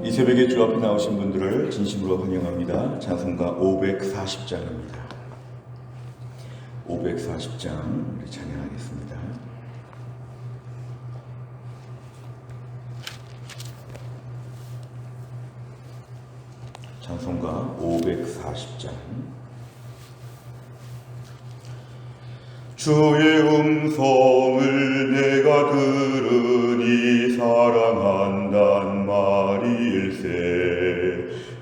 이 새벽에 주 앞에 나오신 분들을 진심으로 환영합니다. 찬송가 540장입니다. 540장 우리 찬양하겠습니다. 찬송가 540장. 주의 음성을 내가 들으니 사랑한단 말일세.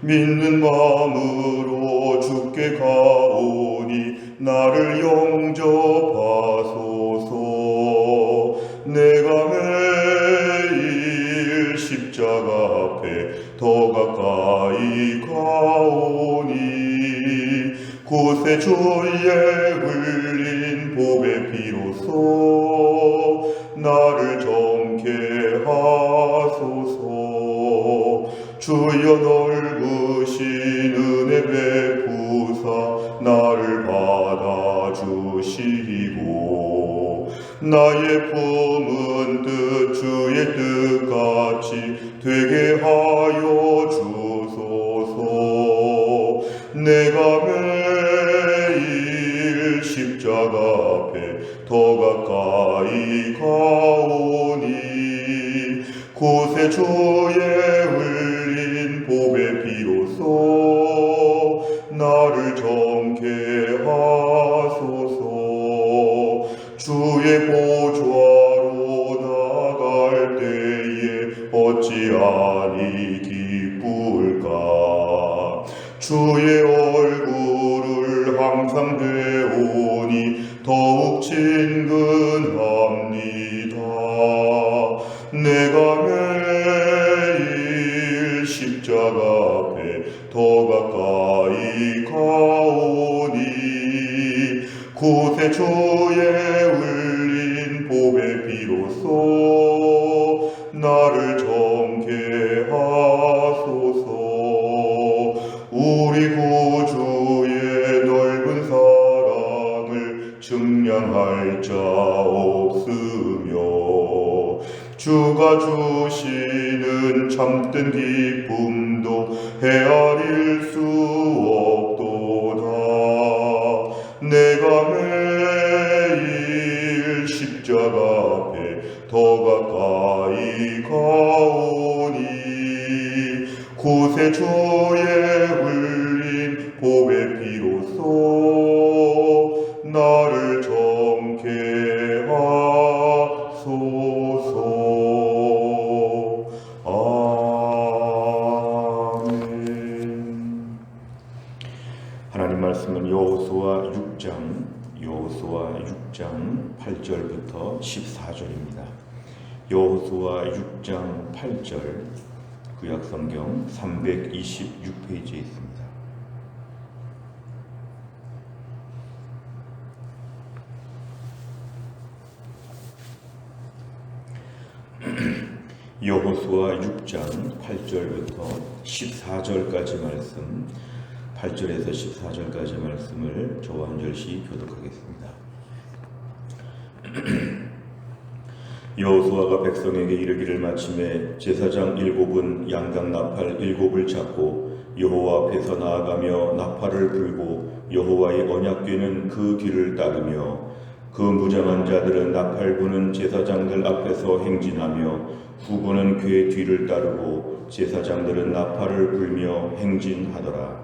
믿는 마음으로 주께 가오니 나를 영접하소서. 내가 매일 십자가 앞에 더 가까이 가오니 곳에 주의 흘린 복의 피로써 나를 정케 하소서. 주여 넓으신 은혜 베푸사 나를 받아주시고 나의 품은 뜻 주의 뜻같이 되게 하여 주소서. 내가 매일 십자가 앞에 더 가까이 가오니 곳에 주의 흘린 복의 피로써 나를 정케 하소서. 주의 보좌로 나갈 때에 어찌하니 기쁠까. 주의 얼굴을 항상 배우니 더욱 친근합니다. 내가 매일 십자가 앞에 더 가까이 가오니 곳에 주의 흘린 복의 피로써 나를 정케 하소서. 우리 구주의 넓은 사랑을 증량할 자 없으며 주가 주시는 참된 기쁨도 헤아릴 수 없도다. 내가 매일 십자가 앞에 더 가까이 가오니 곳에 주의 흘린 복의 피로써 나를 정케 하소서. 아멘. 하나님 말씀은 여호수아 6장 8절부터 14절입니다. 여호수아 6장 8절 구약성경 326페이지에 있습니다. 여호수아 6장 8절부터 14절까지 말씀, 8절에서 14절까지 말씀을 저와 한 절씩 교독하겠습니다. 여호수아가 백성에게 이르기를 마침에 제사장 7은 양각 나팔 7을 잡고 여호와 앞에서 나아가며 나팔을 불고 여호와의 언약궤는 그 뒤를 따르며 그 무장한 자들은 나팔 부는 제사장들 앞에서 행진하며 후군은 궤 뒤를 따르고 제사장들은 나팔을 불며 행진하더라.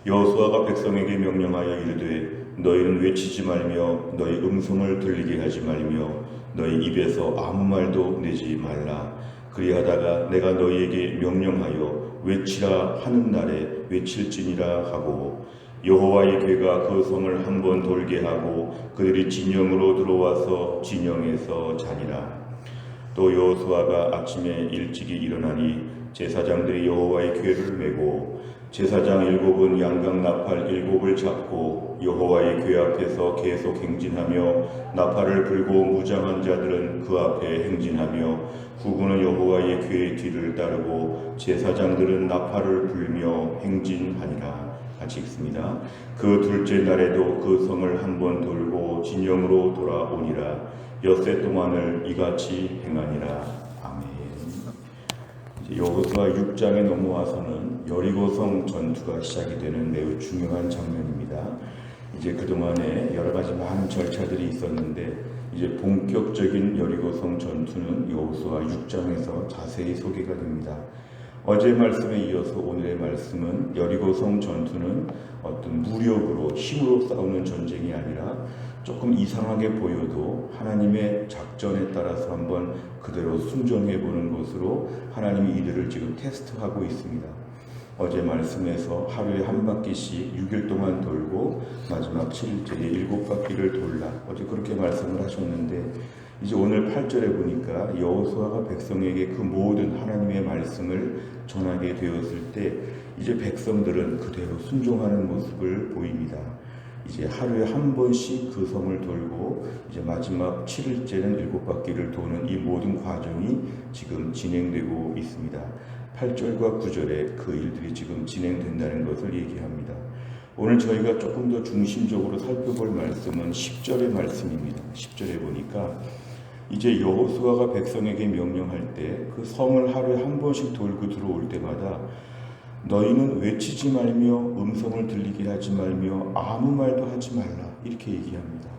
여호수아가 백성에게 명령하여 이르되 너희는 외치지 말며 너희 음성을 들리게 하지 말며 너희 입에서 아무 말도 내지 말라. 그리하다가 내가 너희에게 명령하여 외치라 하는 날에 외칠지니라 하고 여호와의 궤가 그 성을 한 번 돌게 하고 그들이 진영으로 들어와서 진영에서 자니라. 또 여호수아가 아침에 일찍이 일어나니 제사장들이 여호와의 궤를 메고 제사장 7은 양각 나팔 7을 잡고 여호와의 궤 앞에서 계속 행진하며 나팔을 불고 무장한 자들은 그 앞에 행진하며 후군은 여호와의 궤 뒤를 따르고 제사장들은 나팔을 불며 행진하니라. 같이 읽습니다. 그 둘째 날에도 그 성을 한 번 돌고 진영으로 돌아오니라. 엿새 동안을 이같이 행하니라. 아멘. 여호수아 6장에 넘어와서는 여리고성 전투가 시작이 되는 매우 중요한 장면입니다. 이제 그동안에 여러 가지 많은 절차들이 있었는데 이제 본격적인 여리고성 전투는 여호수아 6장에서 자세히 소개가 됩니다. 어제 말씀에 이어서 오늘의 말씀은 여리고성 전투는 어떤 무력으로 힘으로 싸우는 전쟁이 아니라 조금 이상하게 보여도 하나님의 작전에 따라서 한번 그대로 순종해 보는 것으로 하나님이 이들을 지금 테스트하고 있습니다. 어제 말씀에서 하루에 한 바퀴씩 6일 동안 돌고 마지막 7일째에 7바퀴를 돌라, 어제 그렇게 말씀을 하셨는데 이제 오늘 8절에 보니까 여호수아가 백성에게 그 모든 하나님의 말씀을 전하게 되었을 때 이제 백성들은 그대로 순종하는 모습을 보입니다. 이제 하루에 한 번씩 그 성을 돌고 이제 마지막 7일째는 7바퀴를 도는 이 모든 과정이 지금 진행되고 있습니다. 8절과 9절에 그 일들이 지금 진행된다는 것을 얘기합니다. 오늘 저희가 조금 더 중심적으로 살펴볼 말씀은 10절의 말씀입니다. 10절에 보니까 이제 여호수아가 백성에게 명령할 때 그 성을 하루에 한 번씩 돌고 들어올 때마다 너희는 외치지 말며 음성을 들리게 하지 말며 아무 말도 하지 말라, 이렇게 얘기합니다.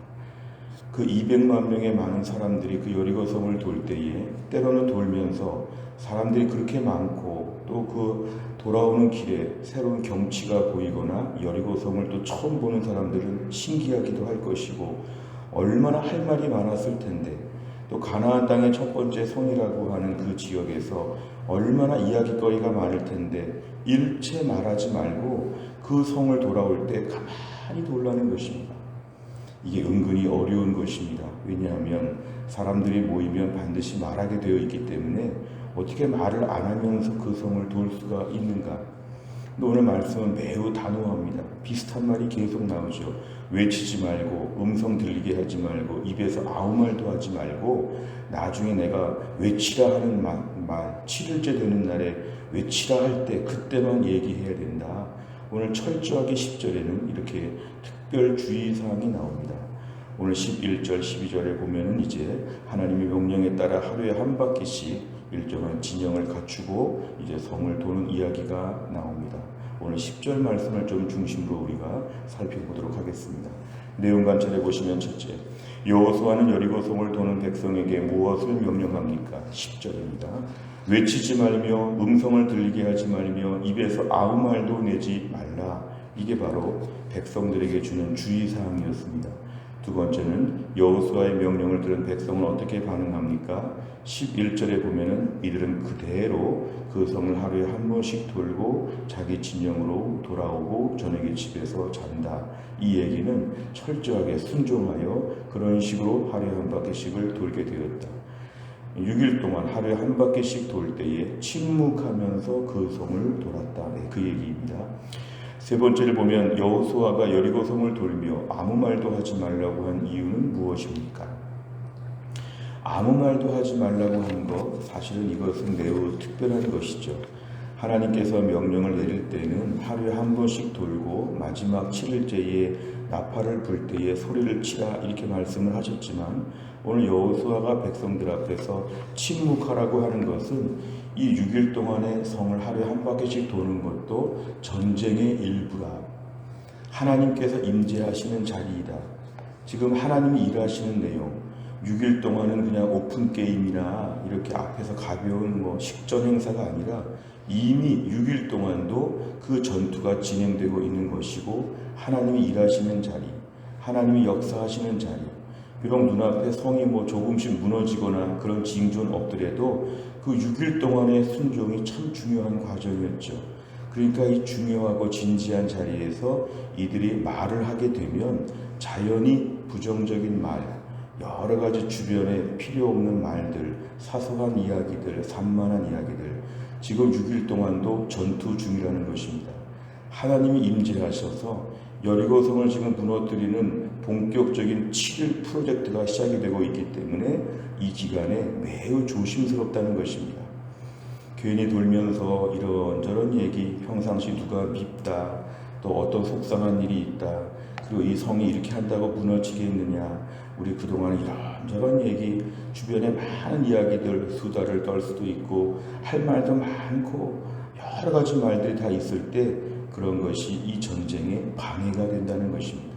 그 200만 명의 많은 사람들이 그 여리고성을 돌 때에 때로는 돌면서 사람들이 그렇게 많고 또 그 돌아오는 길에 새로운 경치가 보이거나 여리고성을 또 처음 보는 사람들은 신기하기도 할 것이고 얼마나 할 말이 많았을 텐데, 또 가나안 땅의 첫 번째 성이라고 하는 그 지역에서 얼마나 이야기거리가 많을 텐데 일체 말하지 말고 그 성을 돌아올 때 가만히 돌라는 것입니다. 이게 은근히 어려운 것입니다. 왜냐하면 사람들이 모이면 반드시 말하게 되어 있기 때문에 어떻게 말을 안 하면서 그 성을 돌 수가 있는가? 오늘 말씀은 매우 단호합니다. 비슷한 말이 계속 나오죠. 외치지 말고 음성 들리게 하지 말고 입에서 아무 말도 하지 말고 나중에 내가 외치라 하는 말 7일째 되는 날에 외치라 할 때 그때만 얘기해야 된다. 오늘 철저하게 10절에는 이렇게 특별 주의사항이 나옵니다. 오늘 11절 12절에 보면은 이제 하나님의 명령에 따라 하루에 한 바퀴씩 일정한 진영을 갖추고 이제 성을 도는 이야기가 나옵니다. 오늘 10절 말씀을 좀 중심으로 우리가 살펴보도록 하겠습니다. 내용 관찰해 보시면 첫째, 여호수아는 여리고성을 도는 백성에게 무엇을 명령합니까? 10절입니다. 외치지 말며 음성을 들리게 하지 말며 입에서 아무 말도 내지 말라. 이게 바로 백성들에게 주는 주의사항이었습니다. 두 번째는 여호수아의 명령을 들은 백성은 어떻게 반응합니까? 11절에 보면은 이들은 그대로 그 성을 하루에 한 번씩 돌고 자기 진영으로 돌아오고 저녁에 집에서 잔다. 이 얘기는 철저하게 순종하여 그런 식으로 하루에 한 바퀴씩을 돌게 되었다. 6일 동안 하루에 한 바퀴씩 돌 때에 침묵하면서 그 성을 돌았다. 네, 그 얘기입니다. 세 번째를 보면 여호수아가 여리고성을 돌며 아무 말도 하지 말라고 한 이유는 무엇입니까? 아무 말도 하지 말라고 한 것, 사실은 이것은 매우 특별한 것이죠. 하나님께서 명령을 내릴 때는 하루에 한 번씩 돌고 마지막 7일째에 나팔을 불 때에 소리를 치라, 이렇게 말씀을 하셨지만 오늘 여호수아가 백성들 앞에서 침묵하라고 하는 것은 이 6일 동안의 성을 하루에 한 바퀴씩 도는 것도 전쟁의 일부라. 하나님께서 임재하시는 자리이다. 지금 하나님이 일하시는 내용, 6일 동안은 그냥 오픈 게임이나 이렇게 앞에서 가벼운 식전 행사가 아니라 이미 6일 동안도 그 전투가 진행되고 있는 것이고 하나님이 일하시는 자리, 하나님이 역사하시는 자리. 비록 눈앞에 성이 조금씩 무너지거나 그런 징조는 없더라도 그 6일 동안의 순종이 참 중요한 과정이었죠. 그러니까 이 중요하고 진지한 자리에서 이들이 말을 하게 되면 자연히 부정적인 말, 여러 가지 주변에 필요 없는 말들, 사소한 이야기들, 산만한 이야기들, 지금 6일 동안도 전투 중이라는 것입니다. 하나님이 임재하셔서 여리고성을 지금 무너뜨리는 본격적인 7일 프로젝트가 시작이 되고 있기 때문에 이 기간에 매우 조심스럽다는 것입니다. 괜히 돌면서 이런저런 얘기, 평상시 누가 밉다, 또 어떤 속상한 일이 있다, 그리고 이 성이 이렇게 한다고 무너지겠느냐, 우리 그동안 이런저런 얘기, 주변에 많은 이야기들, 수다를 떨 수도 있고 할 말도 많고 여러 가지 말들이 다 있을 때 그런 것이 이 전쟁의 방해가 된다는 것입니다.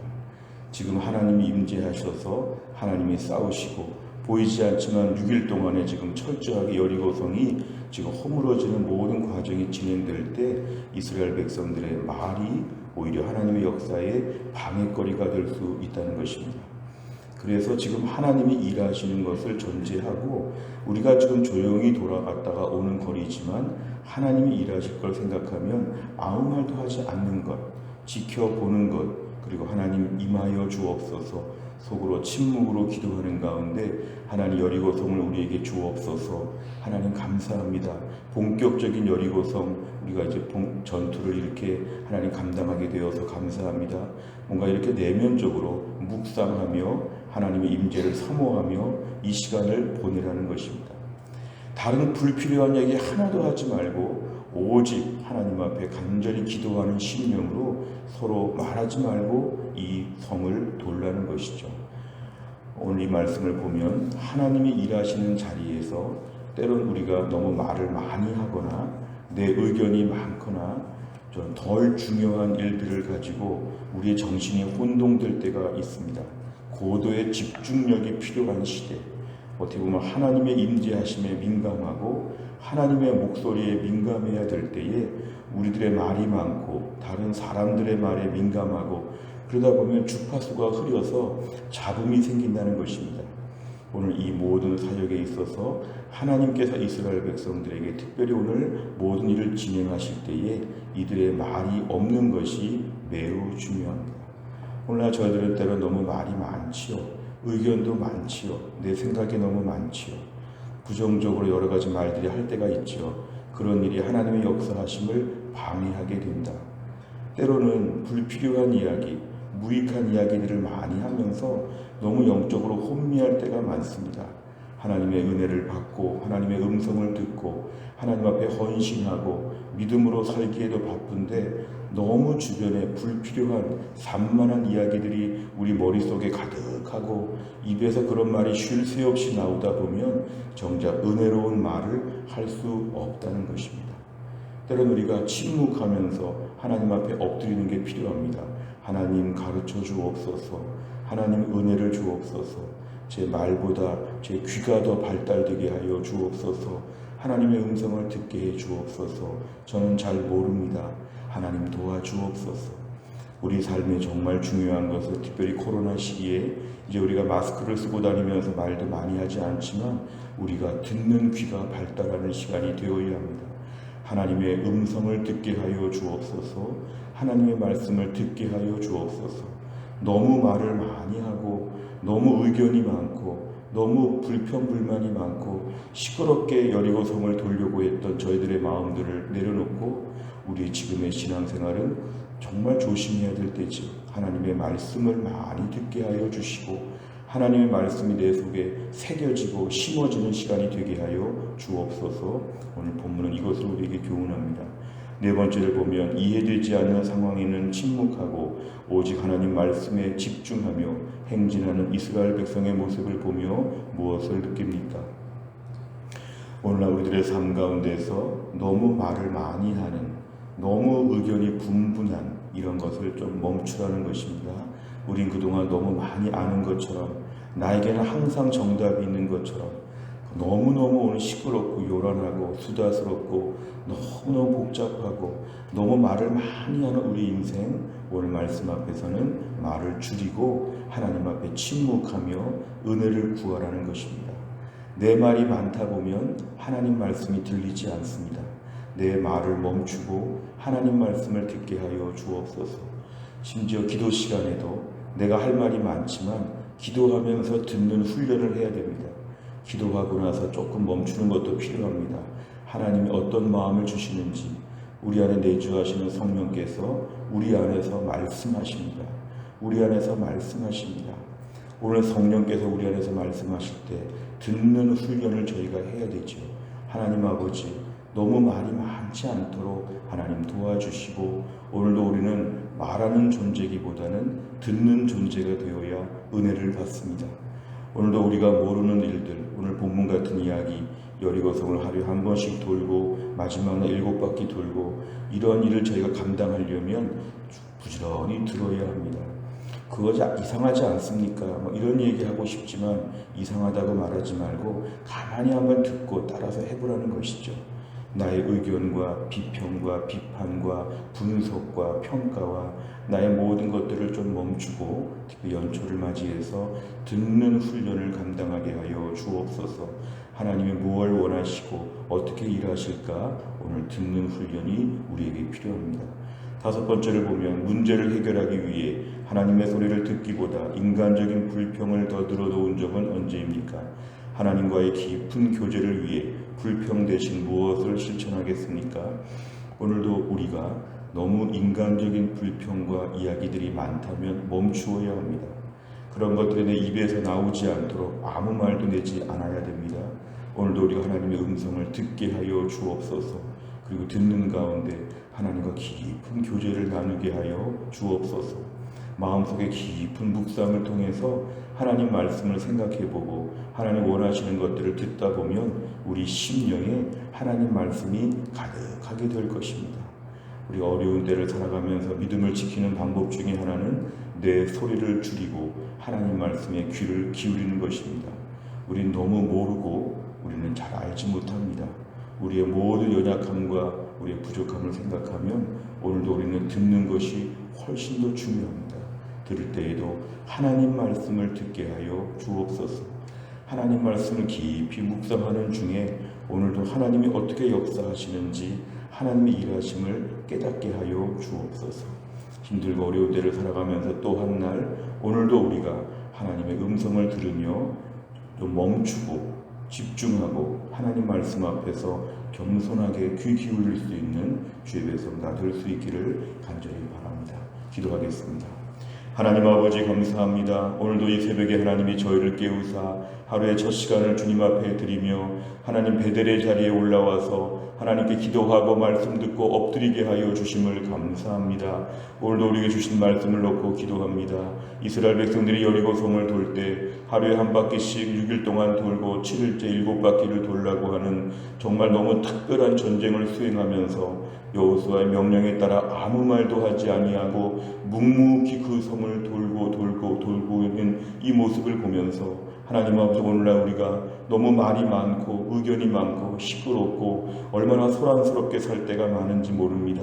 지금 하나님이 임재하셔서 하나님이 싸우시고 보이지 않지만 6일 동안에 지금 철저하게 여리고성이 지금 허물어지는 모든 과정이 진행될 때 이스라엘 백성들의 말이 오히려 하나님의 역사에 방해거리가 될 수 있다는 것입니다. 그래서 지금 하나님이 일하시는 것을 전제하고 우리가 지금 조용히 돌아갔다가 오는 거리지만 하나님이 일하실 걸 생각하면 아무 말도 하지 않는 것, 지켜보는 것, 그리고 하나님 임하여 주옵소서 속으로 침묵으로 기도하는 가운데 하나님 여리고성을 우리에게 주옵소서. 하나님 감사합니다. 본격적인 여리고성 우리가 이제 전투를 이렇게 하나님 감당하게 되어서 감사합니다. 뭔가 이렇게 내면적으로 묵상하며 하나님의 임재를 사모하며 이 시간을 보내라는 것입니다. 다른 불필요한 얘기 하나도 하지 말고 오직 하나님 앞에 간절히 기도하는 심령으로 서로 말하지 말고 이 성을 돌라는 것이죠. 오늘 이 말씀을 보면 하나님이 일하시는 자리에서 때론 우리가 너무 말을 많이 하거나 내 의견이 많거나 좀 덜 중요한 일들을 가지고 우리의 정신이 혼동될 때가 있습니다. 고도의 집중력이 필요한 시대, 어떻게 보면 하나님의 임재하심에 민감하고 하나님의 목소리에 민감해야 될 때에 우리들의 말이 많고 다른 사람들의 말에 민감하고 그러다 보면 주파수가 흐려서 잡음이 생긴다는 것입니다. 오늘 이 모든 사역에 있어서 하나님께서 이스라엘 백성들에게 특별히 오늘 모든 일을 진행하실 때에 이들의 말이 없는 것이 매우 중요합니다. 오늘날 저희들은 때로 너무 말이 많지요. 의견도 많지요. 내 생각이 너무 많지요. 부정적으로 여러 가지 말들이 할 때가 있지요. 그런 일이 하나님의 역사하심을 방해하게 된다. 때로는 불필요한 이야기, 무익한 이야기들을 많이 하면서 너무 영적으로 혼미할 때가 많습니다. 하나님의 은혜를 받고 하나님의 음성을 듣고 하나님 앞에 헌신하고 믿음으로 살기에도 바쁜데 너무 주변에 불필요한 산만한 이야기들이 우리 머릿속에 가득하고 입에서 그런 말이 쉴 새 없이 나오다 보면 정작 은혜로운 말을 할 수 없다는 것입니다. 때론 우리가 침묵하면서 하나님 앞에 엎드리는 게 필요합니다. 하나님 가르쳐 주옵소서. 하나님 은혜를 주옵소서. 제 말보다 제 귀가 더 발달되게 하여 주옵소서. 하나님의 음성을 듣게 해 주옵소서. 저는 잘 모릅니다. 하나님 도와주옵소서. 우리 삶에 정말 중요한 것은 특별히 코로나 시기에 이제 우리가 마스크를 쓰고 다니면서 말도 많이 하지 않지만 우리가 듣는 귀가 발달하는 시간이 되어야 합니다. 하나님의 음성을 듣게 하여 주옵소서. 하나님의 말씀을 듣게 하여 주옵소서. 너무 말을 많이 하고 너무 의견이 많고 너무 불평불만이 많고 시끄럽게 여리고성을 돌려고 했던 저희들의 마음들을 내려놓고 우리 지금의 신앙생활은 정말 조심해야 될 때죠. 하나님의 말씀을 많이 듣게 하여 주시고 하나님의 말씀이 내 속에 새겨지고 심어지는 시간이 되게 하여 주옵소서. 오늘 본문은 이것을 우리에게 교훈합니다. 네 번째를 보면 이해되지 않는 상황에는 침묵하고 오직 하나님 말씀에 집중하며 행진하는 이스라엘 백성의 모습을 보며 무엇을 느낍니까? 오늘날 우리들의 삶 가운데서 너무 말을 많이 하는, 너무 의견이 분분한 이런 것을 좀 멈추라는 것입니다. 우린 그동안 너무 많이 아는 것처럼 나에게는 항상 정답이 있는 것처럼 너무너무 오늘 시끄럽고 요란하고 수다스럽고 너무너무 복잡하고 너무 말을 많이 하는 우리 인생, 오늘 말씀 앞에서는 말을 줄이고 하나님 앞에 침묵하며 은혜를 구하라는 것입니다. 내 말이 많다 보면 하나님 말씀이 들리지 않습니다. 내 말을 멈추고 하나님 말씀을 듣게 하여 주옵소서. 심지어 기도 시간에도 내가 할 말이 많지만 기도하면서 듣는 훈련을 해야 됩니다. 기도하고 나서 조금 멈추는 것도 필요합니다. 하나님이 어떤 마음을 주시는지 우리 안에 내주하시는 성령께서 우리 안에서 말씀하십니다. 우리 안에서 말씀하십니다. 오늘 성령께서 우리 안에서 말씀하실 때 듣는 훈련을 저희가 해야 되죠. 하나님 아버지, 너무 말이 많지 않도록 하나님 도와주시고 오늘도 우리는 말하는 존재기보다는 듣는 존재가 되어야 은혜를 받습니다. 오늘도 우리가 모르는 일들, 오늘 본문 같은 이야기, 여리고성을 하루에 한 번씩 돌고 마지막 날 7바퀴 돌고 이런 일을 저희가 감당하려면 부지런히 들어야 합니다. 그거 이상하지 않습니까? 이런 얘기하고 싶지만 이상하다고 말하지 말고 가만히 한번 듣고 따라서 해보라는 것이죠. 나의 의견과 비평과 비판과 분석과 평가와 나의 모든 것들을 좀 멈추고 특히 연초를 맞이해서 듣는 훈련을 감당하게 하여 주옵소서. 하나님이 무엇을 원하시고 어떻게 일하실까 오늘 듣는 훈련이 우리에게 필요합니다. 5번째를 보면 문제를 해결하기 위해 하나님의 소리를 듣기보다 인간적인 불평을 더 늘어놓은 적은 언제입니까? 하나님과의 깊은 교제를 위해 불평 대신 무엇을 실천하겠습니까? 오늘도 우리가 너무 인간적인 불평과 이야기들이 많다면 멈추어야 합니다. 그런 것들이 내 입에서 나오지 않도록 아무 말도 내지 않아야 됩니다. 오늘도 우리가 하나님의 음성을 듣게 하여 주옵소서. 그리고 듣는 가운데 하나님과 깊은 교제를 나누게 하여 주옵소서. 마음속에 깊은 묵상을 통해서 하나님 말씀을 생각해보고 하나님 원하시는 것들을 듣다 보면 우리 심령에 하나님 말씀이 가득하게 될 것입니다. 우리 어려운 때를 살아가면서 믿음을 지키는 방법 중에 하나는 내 소리를 줄이고 하나님 말씀에 귀를 기울이는 것입니다. 우린 너무 모르고 우리는 잘 알지 못합니다. 우리의 모든 연약함과 우리의 부족함을 생각하면 오늘도 우리는 듣는 것이 훨씬 더 중요합니다. 들을 때에도 하나님 말씀을 듣게 하여 주옵소서. 하나님 말씀을 깊이 묵상하는 중에 오늘도 하나님이 어떻게 역사하시는지 하나님의 일하심을 깨닫게 하여 주옵소서. 힘들고 어려운 때를 살아가면서 또 한 날 오늘도 우리가 하나님의 음성을 들으며 좀 멈추고 집중하고 하나님 말씀 앞에서 겸손하게 귀 기울일 수 있는 주의 백성가 될 수 있기를 간절히 바랍니다. 기도하겠습니다. 하나님 아버지 감사합니다. 오늘도 이 새벽에 하나님이 저희를 깨우사 하루의 첫 시간을 주님 앞에 드리며 하나님 베델의 자리에 올라와서 하나님께 기도하고 말씀 듣고 엎드리게 하여 주심을 감사합니다. 오늘도 우리에게 주신 말씀을 놓고 기도합니다. 이스라엘 백성들이 여리고성을 돌 때 하루에 한 바퀴씩 6일 동안 돌고 7일째 7바퀴를 돌라고 하는 정말 너무 특별한 전쟁을 수행하면서 여호수아의 명령에 따라 아무 말도 하지 아니하고 묵묵히 그 성을 돌고 있는 이 모습을 보면서 하나님 아버지 오늘날 우리가 너무 말이 많고 의견이 많고 시끄럽고 얼마나 소란스럽게 살 때가 많은지 모릅니다.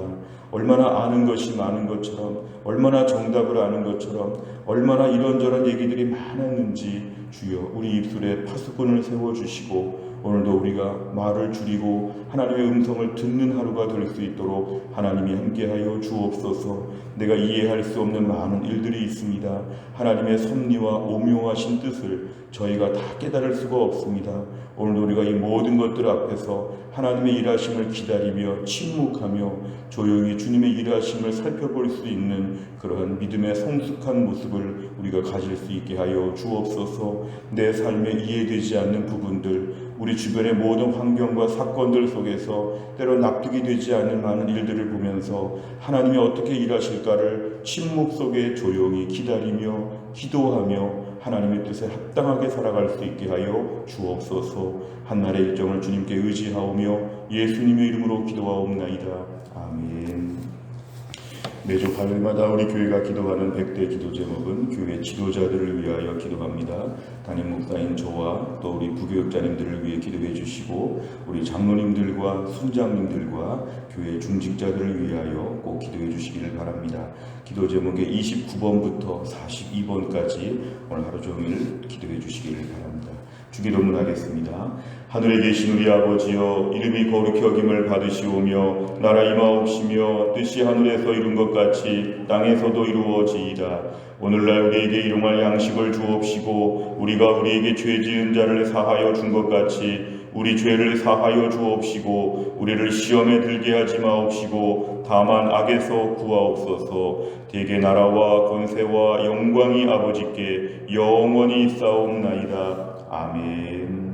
얼마나 아는 것이 많은 것처럼 얼마나 정답을 아는 것처럼 얼마나 이런저런 얘기들이 많았는지 주여 우리 입술에 파수꾼을 세워주시고 오늘도 우리가 말을 줄이고 하나님의 음성을 듣는 하루가 될 수 있도록 하나님이 함께하여 주옵소서. 내가 이해할 수 없는 많은 일들이 있습니다. 하나님의 섭리와 오묘하신 뜻을 저희가 다 깨달을 수가 없습니다. 오늘도 우리가 이 모든 것들 앞에서 하나님의 일하심을 기다리며 침묵하며 조용히 주님의 일하심을 살펴볼 수 있는 그러한 믿음의 성숙한 모습을 우리가 가질 수 있게 하여 주옵소서. 내 삶에 이해되지 않는 부분들, 우리 주변의 모든 환경과 사건들 속에서 때로 납득이 되지 않는 많은 일들을 보면서 하나님이 어떻게 일하실까를 침묵 속에 조용히 기다리며 기도하며 하나님의 뜻에 합당하게 살아갈 수 있게 하여 주옵소서. 한날의 일정을 주님께 의지하오며 예수님의 이름으로 기도하옵나이다. 아멘. 매주 화요일마다 우리 교회가 기도하는 100대 기도 제목은 교회 지도자들을 위하여 기도합니다. 담임 목사인 저와 또 우리 부교육자님들을 위해 기도해 주시고 우리 장로님들과 순장님들과 교회 중직자들을 위하여 꼭 기도해 주시기를 바랍니다. 기도 제목의 29번부터 42번까지 오늘 하루 종일 기도해 주시기를 바랍니다. 주기도문 하겠습니다. 하늘에 계신 우리 아버지여, 이름이 거룩히 여김을 받으시오며 나라 임하옵시며 뜻이 하늘에서 이룬 것 같이 땅에서도 이루어지이다. 오늘날 우리에게 일용할 양식을 주옵시고 우리가 우리에게 죄 지은 자를 사하여 준 것 같이 우리 죄를 사하여 주옵시고 우리를 시험에 들게 하지 마옵시고 다만 악에서 구하옵소서. 대개 나라와 권세와 영광이 아버지께 영원히 있사옵나이다. 아멘.